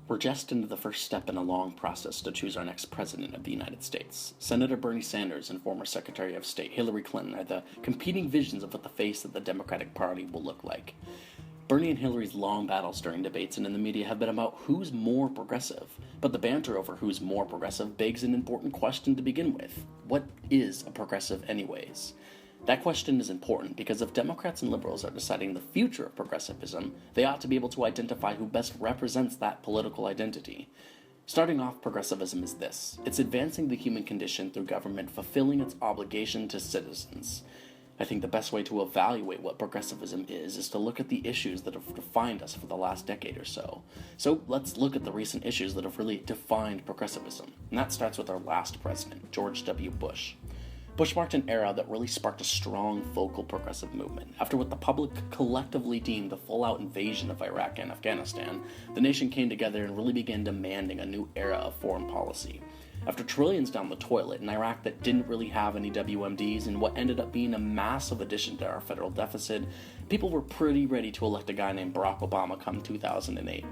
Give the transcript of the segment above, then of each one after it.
We're just into the first step in a long process to choose our next president of the United States. Senator Bernie Sanders and former Secretary of State Hillary Clinton are the competing visions of what the face of the Democratic Party will look like. Bernie and Hillary's long battles during debates and in the media have been about who's more progressive, but the banter over who's more progressive begs an important question to begin with. What is a progressive anyways? That question is important because if Democrats and liberals are deciding the future of progressivism, they ought to be able to identify who best represents that political identity. Starting off, progressivism is this. It's advancing the human condition through government fulfilling its obligation to citizens. I think the best way to evaluate what progressivism is to look at the issues that have defined us for the last decade or so. So let's look at the recent issues that have really defined progressivism. And that starts with our last president, George W. Bush. Bush marked an era that really sparked a strong, vocal progressive movement. After what the public collectively deemed a full-out invasion of Iraq and Afghanistan, the nation came together and really began demanding a new era of foreign policy. After trillions down the toilet in Iraq that didn't really have any WMDs and what ended up being a massive addition to our federal deficit, people were pretty ready to elect a guy named Barack Obama come 2008.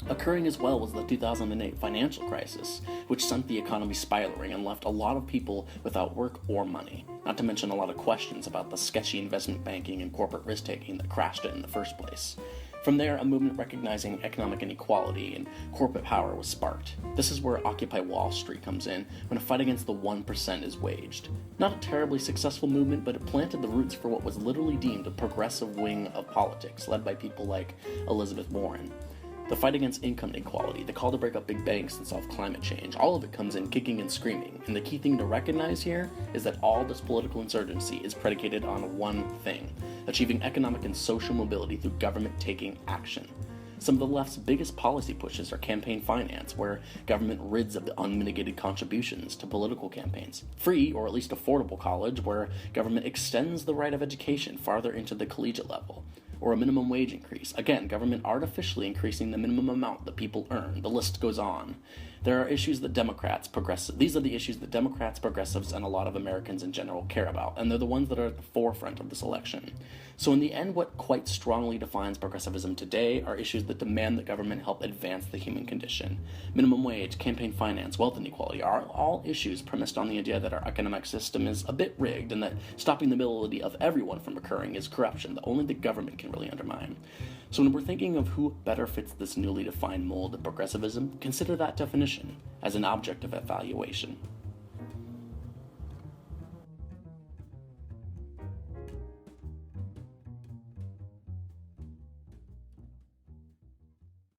Occurring as well was the 2008 financial crisis, which sent the economy spiraling and left a lot of people without work or money, not to mention a lot of questions about the sketchy investment banking and corporate risk-taking that crashed it in the first place. From there, a movement recognizing economic inequality and corporate power was sparked. This is where Occupy Wall Street comes in, when a fight against the 1% is waged. Not a terribly successful movement, but it planted the roots for what was literally deemed a progressive wing of politics, led by people like Elizabeth Warren. The fight against income inequality, the call to break up big banks and solve climate change, all of it comes in kicking and screaming. And the key thing to recognize here is that all this political insurgency is predicated on one thing: achieving economic and social mobility through government taking action. Some of the left's biggest policy pushes are campaign finance, where government rids of the unmitigated contributions to political campaigns. Free, or at least affordable college, where government extends the right of education farther into the collegiate level. Or a minimum wage increase. Again, government artificially increasing the minimum amount that people earn. The list goes on. There are issues that these are the issues that Democrats, progressives, and a lot of Americans in general care about, and they're the ones that are at the forefront of this election. So in the end, what quite strongly defines progressivism today are issues that demand that government help advance the human condition. Minimum wage, campaign finance, wealth inequality are all issues premised on the idea that our economic system is a bit rigged and that stopping the ability of everyone from occurring is corruption that only the government can really undermine. So when we're thinking of who better fits this newly defined mold of progressivism, consider that definition as an object of evaluation.